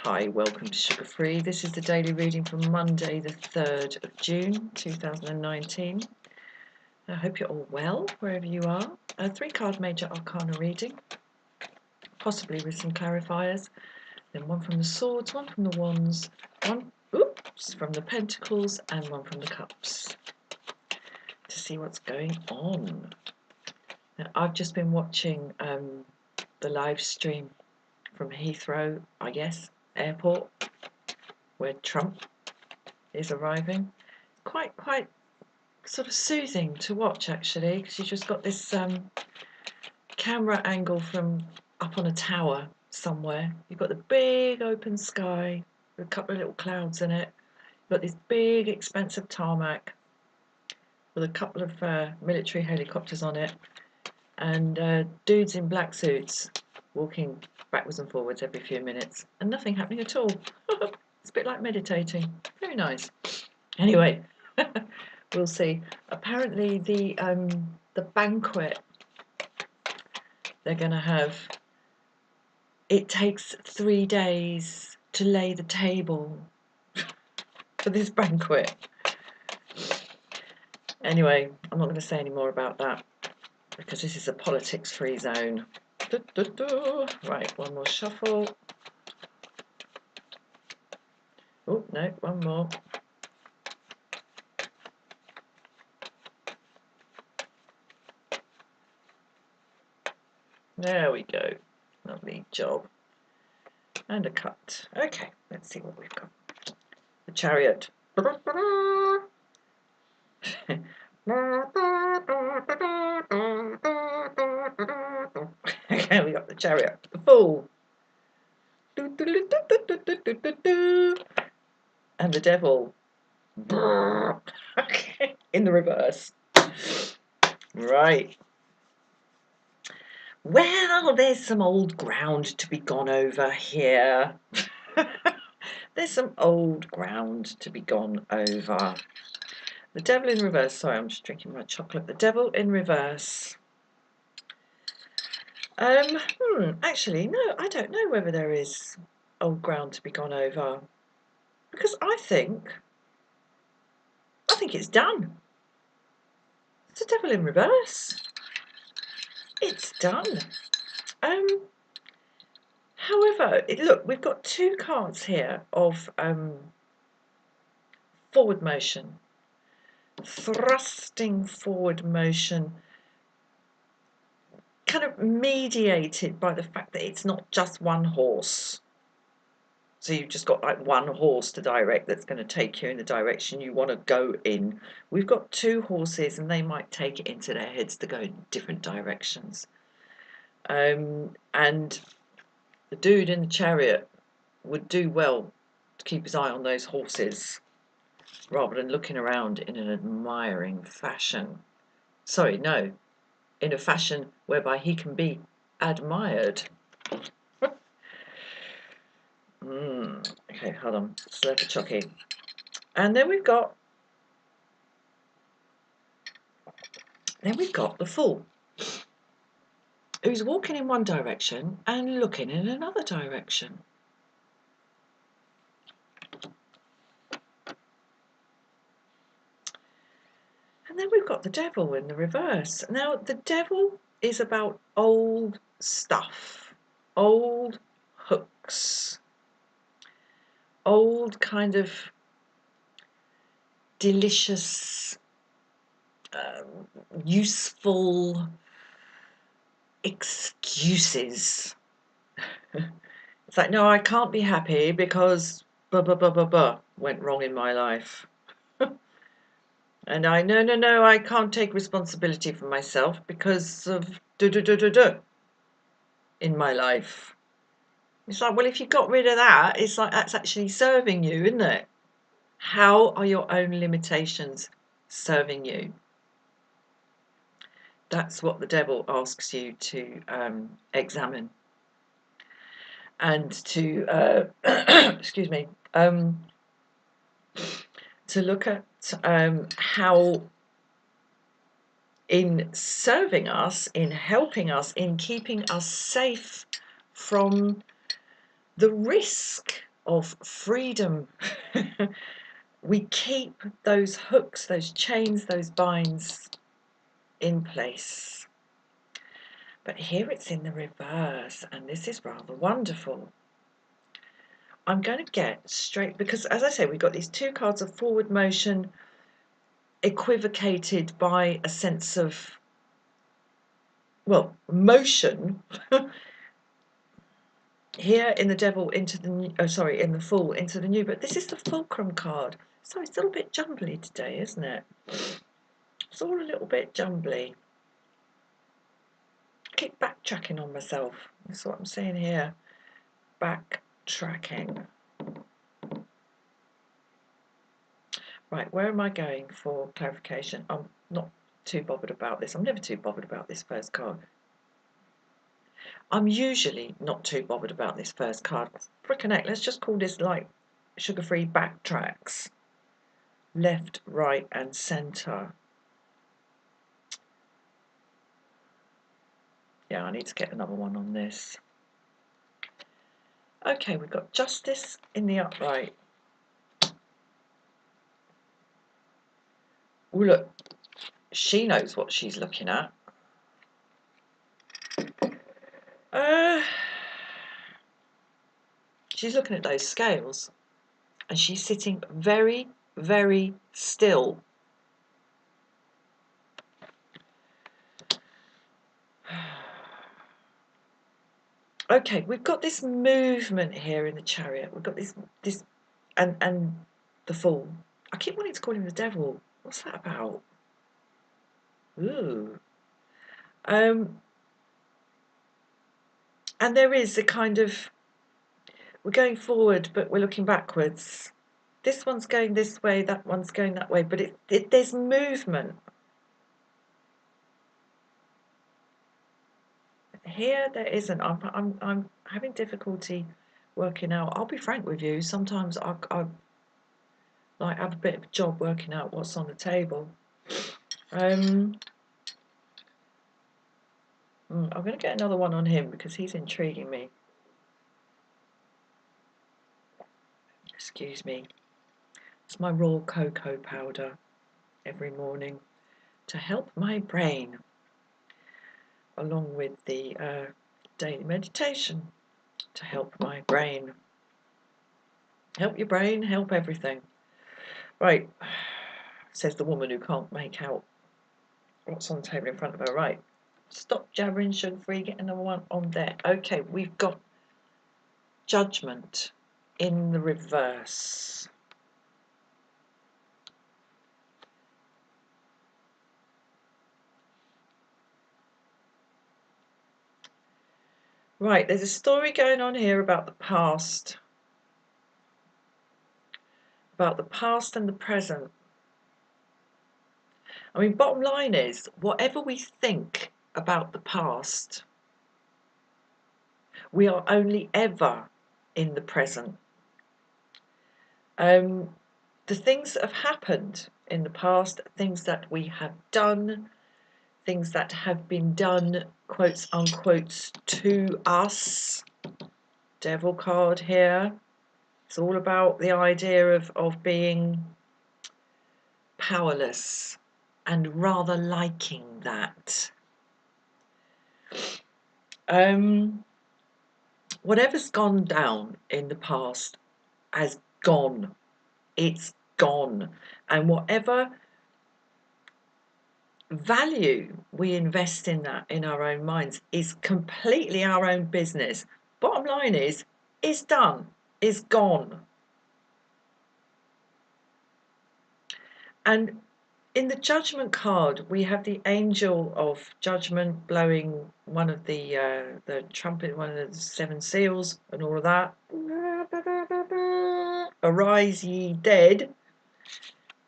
Hi, welcome to Sugar Free. This is the daily reading from Monday the 3rd of June 2019. I hope you're all well, wherever you are. A 3-card Major Arcana reading, possibly with some clarifiers. Then one from the Swords, one from the Wands, one from the Pentacles, and one from the Cups, to see what's going on. Now, I've just been watching the live stream from Heathrow, I guess, airport, where Trump is arriving. Quite sort of soothing to watch, actually, because you just got this camera angle from up on a tower somewhere. You've got the big open sky with a couple of little clouds in it. You've got this big expensive tarmac with a couple of military helicopters on it, and dudes in black suits walking backwards and forwards every few minutes, and nothing happening at all. It's a bit like meditating. Very nice. Anyway, we'll see. Apparently the banquet they're going to have, it takes 3 days to lay the table for this banquet. Anyway, I'm not going to say any more about that because this is a politics-free zone. Right, one more shuffle. Oh, no, one more. There we go. Lovely job. And a cut. Okay, let's see what we've got. The Chariot. Okay, we got the Chariot. The Fool. And the Devil. Okay, in the reverse. Right. Well, there's some old ground to be gone over here. There's some old ground to be gone over. The Devil in reverse. Sorry, I'm just drinking my chocolate. The Devil in reverse. Actually, no, I don't know whether there is old ground to be gone over, because I think it's done. It's the Devil in reverse. It's done. However, look, we've got 2 cards here of forward motion, thrusting forward motion, kind of mediated by the fact that it's not just one horse. So you've just got like one horse to direct that's going to take you in the direction you want to go in. We've got 2 horses, and they might take it into their heads to go in different directions. And the dude in the chariot would do well to keep his eye on those horses rather than looking around in an admiring fashion. Sorry, no, in a fashion whereby he can be admired. Okay, hold on. Slow for Chucky. And then we've got the Fool, who's walking in one direction and looking in another direction. And then we've got the Devil in the reverse. Now, the Devil is about old stuff, old hooks, old kind of delicious, useful excuses. It's like, no, I can't be happy because blah, blah, blah, blah, blah went wrong in my life. And no, I can't take responsibility for myself because of in my life. It's like, well, if you got rid of that, it's like that's actually serving you, isn't it? How are your own limitations serving you? That's what the Devil asks you to examine and to excuse me, to look at how, in serving us, in helping us, in keeping us safe from the risk of freedom. We keep those hooks, those chains, those binds in place. But here it's in the reverse, and this is rather wonderful. I'm going to get straight, because as I say, we've got these two cards of forward motion equivocated by a sense of, well, motion. Here in the Devil into the new, in the Fool into the new, but this is the Fulcrum card, so it's a little bit jumbly today, isn't it? It's all a little bit jumbly. I keep backtracking on myself. That's what I'm saying here. Backtracking. Right, where am I going for clarification? I'm not too bothered about this. I'm never too bothered about this first card. I'm usually not too bothered about this first card. Frickin' heck, let's just call this like sugar-free backtracks. Left, right and centre. Yeah, I need to get another one on this. Okay, we've got Justice in the upright. Oh, look, she knows what she's looking at. She's looking at those scales, and she's sitting very, very still. Okay, we've got this movement here in the Chariot. We've got this and the Fool. I keep wanting to call him the Devil. What's that about? Ooh. And there is a kind of, we're going forward, but we're looking backwards. This one's going this way, that one's going that way, but there's movement. Here there isn't. I'm having difficulty working out. I'll be frank with you. Sometimes I like have a bit of a job working out what's on the table. I'm going to get another one on him because he's intriguing me. Excuse me. It's my raw cocoa powder every morning to help my brain, along with the daily meditation to help my brain. Help your brain, help everything. Right, says the woman who can't make out what's on the table in front of her. Right, stop jabbering, sugar-free, get another one on there. Okay, we've got Judgment in the reverse. Right, there's a story going on here about the past. About the past and the present. I mean, bottom line is, whatever we think about the past, we are only ever in the present. The things that have happened in the past, things that we have done, things that have been done, quotes unquotes, to us. Devil card here. It's all about the idea of being powerless and rather liking that. Whatever's gone down in the past has gone. It's gone. And whatever value we invest in that in our own minds is completely our own business. Bottom line is, it's done. It's gone. And in the Judgment card, we have the Angel of Judgment blowing one of the trumpet, one of the seven seals, and all of that. Arise, ye dead,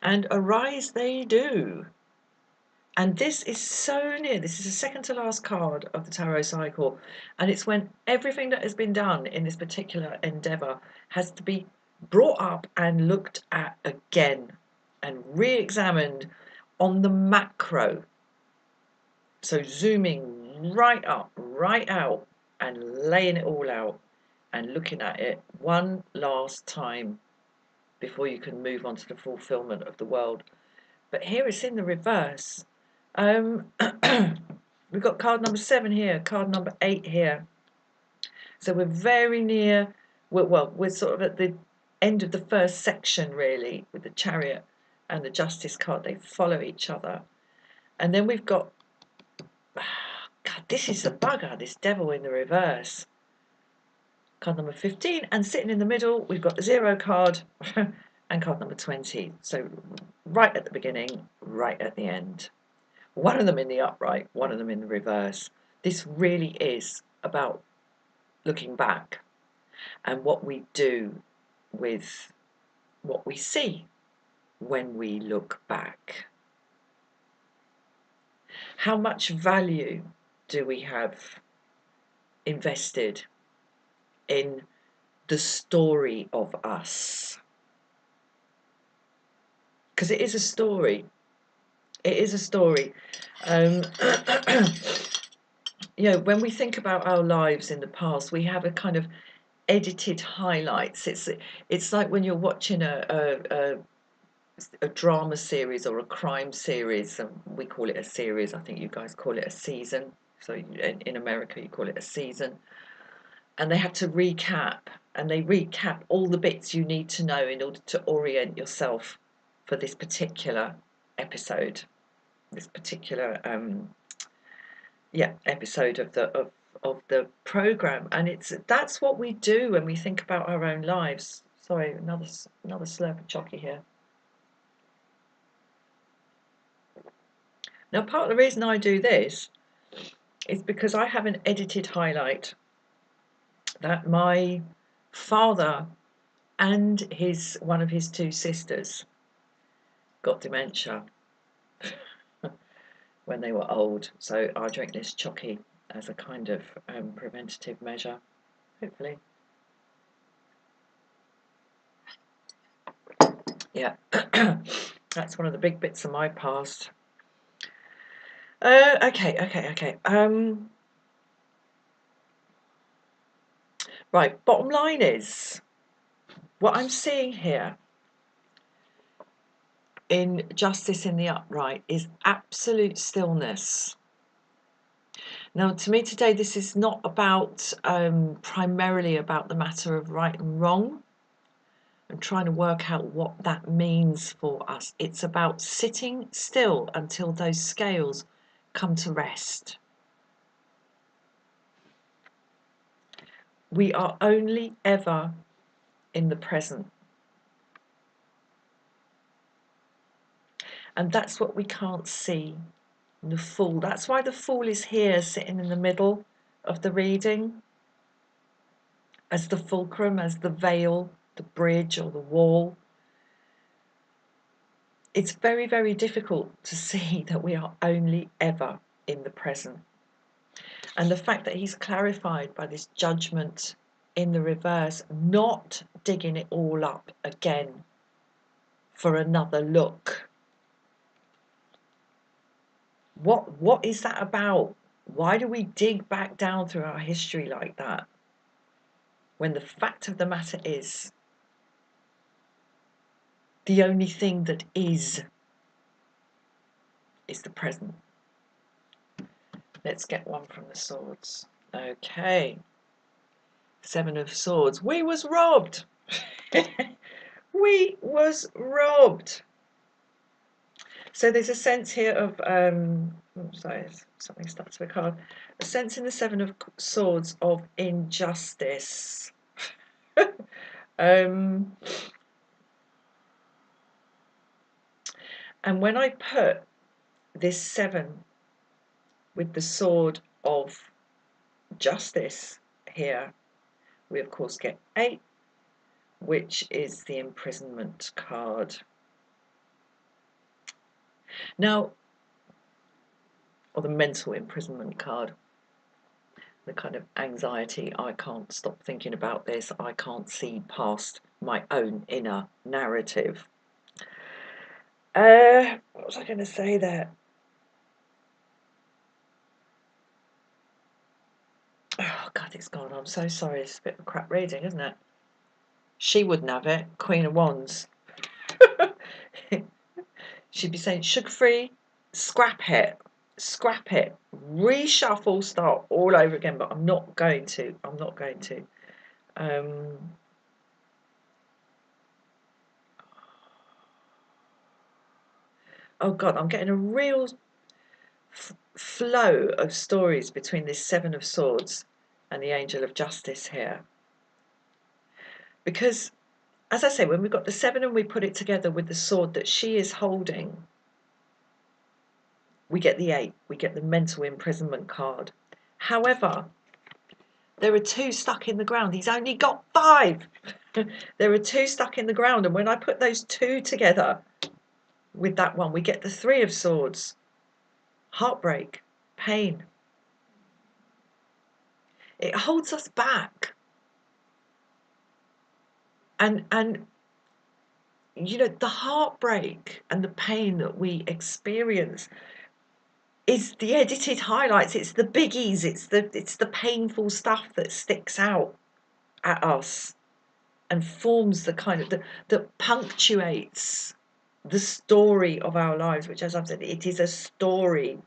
and arise they do. And this is so near. This is the second to last card of the Tarot cycle, and it's when everything that has been done in this particular endeavour has to be brought up and looked at again and re-examined on the macro. So zooming right up, right out, and laying it all out. and looking at it one last time before you can move on to the fulfillment of the world. But here it's in the reverse. We've got card number 7 here, card number 8 here. So we're very near, we're sort of at the end of the first section, really, with the Chariot and the Justice card. They follow each other. And then we've got, God, this is a bugger, this Devil in the reverse. Card number 15, and sitting in the middle, we've got the 0 card and card number 20. So right at the beginning, right at the end. One of them in the upright, one of them in the reverse. This really is about looking back and what we do with what we see when we look back. How much value do we have invested in the story of us? Because it is a story. It is a story. You know, when we think about our lives in the past, we have a kind of edited highlights. It's like when you're watching a drama series or a crime series, and we call it a series. I think you guys call it a season. So in America, you call it a season. And they have to recap, and they recap all the bits you need to know in order to orient yourself for this particular episode, this particular episode of the program. And that's what we do when we think about our own lives. Sorry, another slurp of chocky here. Now, part of the reason I do this is because I have an edited highlight that my father and one of his 2 sisters got dementia when they were old. So I drink this chocky as a kind of preventative measure, hopefully. Yeah, that's one of the big bits of my past. Okay. Right, bottom line is, what I'm seeing here in Justice in the Upright is absolute stillness. Now, to me today, this is not about primarily about the matter of right and wrong and trying to work out what that means for us. It's about sitting still until those scales come to rest. We are only ever in the present. And that's what we can't see. The Fool. That's why the Fool is here, sitting in the middle of the reading, as the fulcrum, as the veil, the bridge or the wall. It's very, very difficult to see that we are only ever in the present. And the fact that he's clarified by this Judgment in the reverse, not digging it all up again for another look. What is that about? Why do we dig back down through our history like that, when the fact of the matter is, the only thing that is the present? Let's get one from the Swords. Okay. 7 of Swords. We was robbed. We was robbed. So there's a sense here of sorry, something stuck to the card. A sense in the 7 of Swords of injustice. And when I put this 7 with the Sword of Justice here, we of course get 8, which is the imprisonment card. Now, or the mental imprisonment card, the kind of anxiety, I can't stop thinking about this, I can't see past my own inner narrative. What was I going to say there? Oh God, Kathy's gone. I'm so sorry. It's a bit of crap reading, isn't it? She wouldn't have it. Queen of Wands. She'd be saying, sugar-free, scrap it, reshuffle, start all over again. But I'm not going to. I'm not going to. Oh God, I'm getting a real flow of stories between this Seven of Swords and the Angel of Justice here. Because, as I say, when we've got the seven and we put it together with the sword that she is holding, we get the 8, we get the mental imprisonment card. However, there are 2 stuck in the ground. He's only got 5. There are 2 stuck in the ground, and when I put those 2 together with that one, we get the 3 of Swords. Heartbreak, pain. It holds us back. And you know, the heartbreak and the pain that we experience is the edited highlights. It's the biggies. It's the painful stuff that sticks out at us and forms the kind of that punctuates the story of our lives, which, as I've said, it is a story.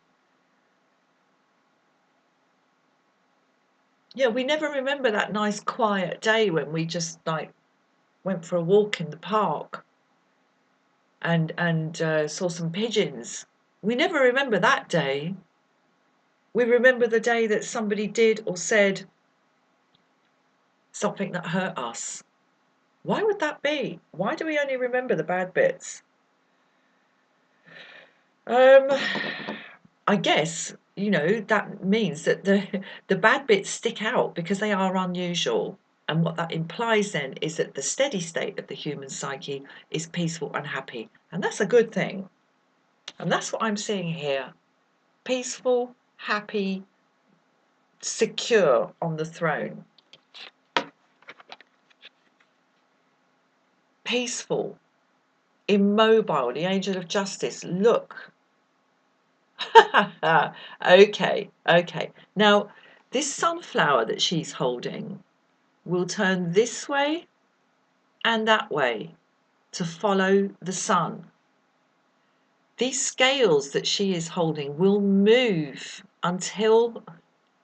Yeah, we never remember that nice quiet day when we just like went for a walk in the park and saw some pigeons. We never remember that day. We remember the day that somebody did or said something that hurt us. Why would that be? Why do we only remember the bad bits? I guess, you know, that means that the bad bits stick out because they are unusual. And what that implies then is that the steady state of the human psyche is peaceful and happy. And that's a good thing. And that's what I'm seeing here. Peaceful, happy, secure on the throne. Peaceful, immobile, the angel of justice. Look. Okay. Now, this sunflower that she's holding will turn this way and that way to follow the sun. These scales that she is holding will move until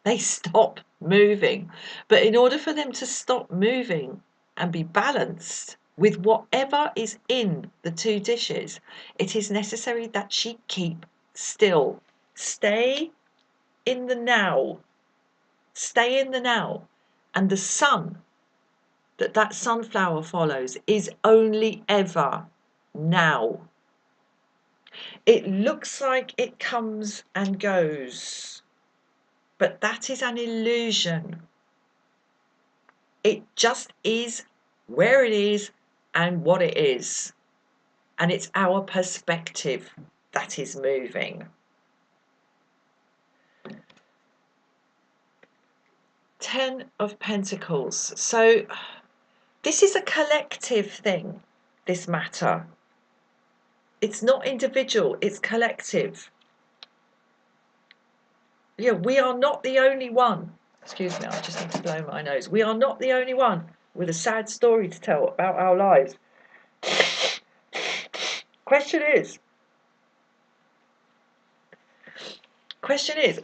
they stop moving. But in order for them to stop moving and be balanced with whatever is in the 2 dishes, it is necessary that she keep still. Stay in the now. Stay in the now. And the sun that sunflower follows is only ever now. It looks like it comes and goes, but that is an illusion. It just is where it is and what it is. And it's our perspective that is moving. 10 of Pentacles. So this is a collective thing, this matter. It's not individual, it's collective. Yeah, we are not the only one. Excuse me, I just need to blow my nose. We are not the only one with a sad story to tell about our lives. Question is,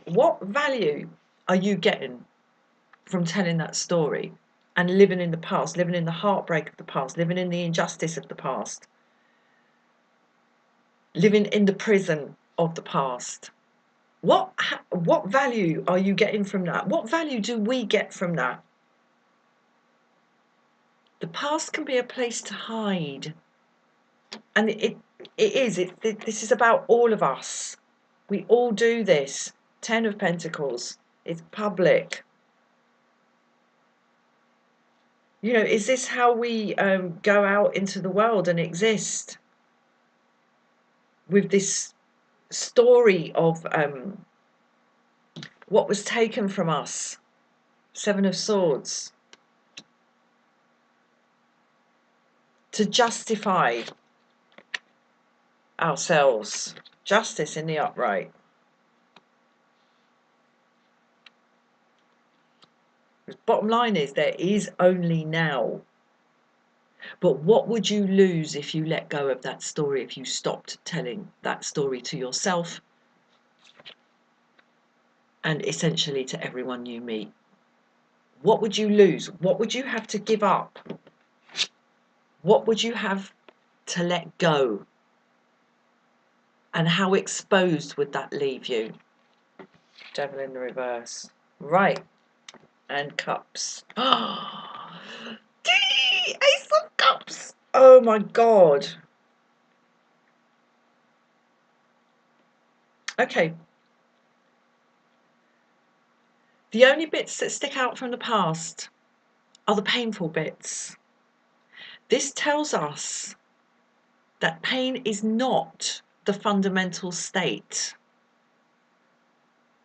what value are you getting from telling that story and living in the past, living in the heartbreak of the past, living in the injustice of the past, living in the prison of the past? What value are you getting from that? What value do we get from that? The past can be a place to hide. And this is about all of us. We all do this. 10 of Pentacles. It's public. You know, is this how we go out into the world and exist? With this story of what was taken from us. 7 of Swords. To justify ourselves. Justice in the upright. Bottom line is, there is only now. But what would you lose if you let go of that story, if you stopped telling that story to yourself and essentially to everyone you meet? What would you lose? What would you have to give up? What would you have to let go? And how exposed would that leave you? Devil in the reverse. Right. And cups. Ace of Cups. Oh my God. Okay. The only bits that stick out from the past are the painful bits. This tells us that pain is not the fundamental state.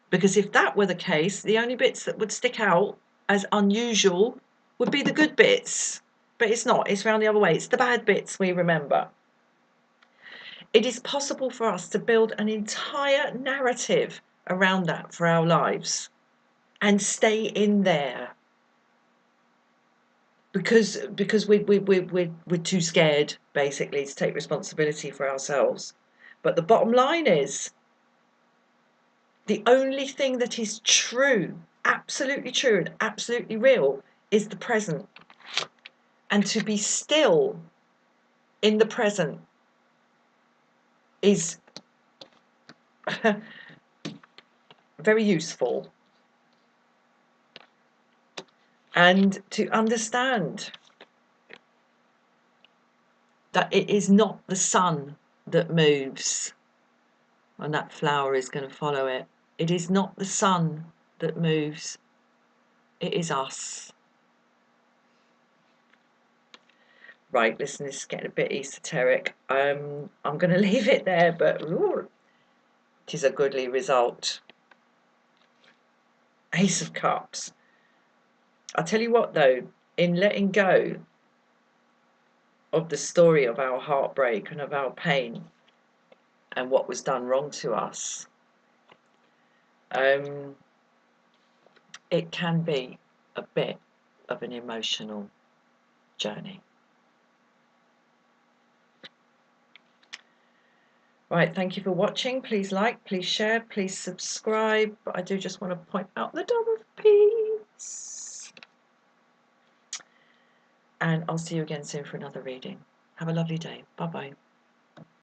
Because if that were the case, the only bits that would stick out as unusual would be the good bits. But it's not. It's round the other way. It's the bad bits we remember. It is possible for us to build an entire narrative around that for our lives and stay in there. Because we're too scared, basically, to take responsibility for ourselves. But the bottom line is, the only thing that is true, absolutely true and absolutely real, is the present. And to be still in the present is very useful. And to understand that it is not the sun that moves and that flower is going to follow it. It is not the sun that moves. It is us. Right, listen, this is getting a bit esoteric. I'm going to leave it there, but ooh, it is a goodly result. Ace of Cups. I'll tell you what, though, in letting go of the story of our heartbreak and of our pain and what was done wrong to us, it can be a bit of an emotional journey. Right, thank you for watching. Please like, please share, please subscribe. But I do just want to point out the Dove of Peace. And I'll see you again soon for another reading. Have a lovely day. Bye-bye.